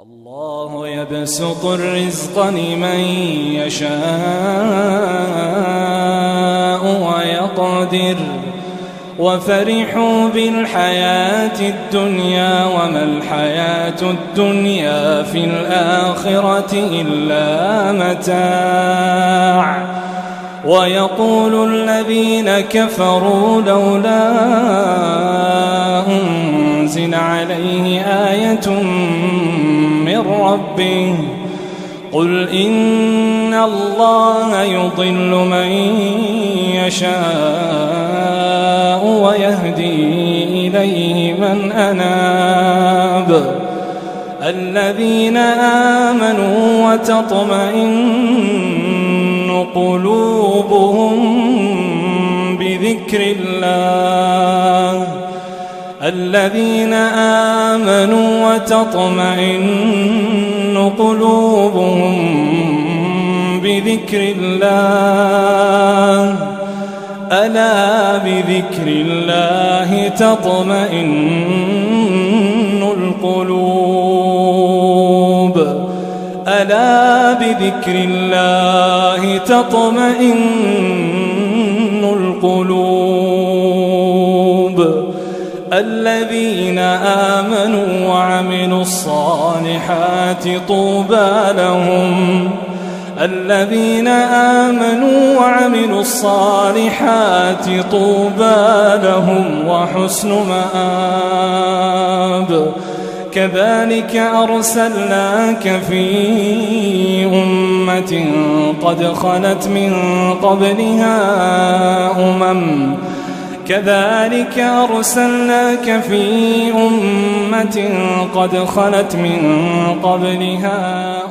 الله يبسط الرزق لمن يشاء ويقدر وفرحوا بالحياة الدنيا وما الحياة الدنيا في الآخرة إلا متاع ويقول الذين كفروا لولا أنزل عليه آية من ربه قل إن الله يضل من يشاء ويهدي إليه من أناب الذين آمنوا وتطمئن قلوبهم بذكر الله الذين آمنوا وتطمئن قلوبهم بذكر الله ألا بذكر الله تطمئن القلوب ألا بذكر الله تطمئن القلوب الذين آمنوا وعملوا الصالحات طوبى لهم الذين آمنوا وعملوا الصالحات طوبى لهم وحسن مآب كذلك أرسلناك في أمة قد خلت من قبلها كذلك أرسلناك في أمة قد خلت من قبلها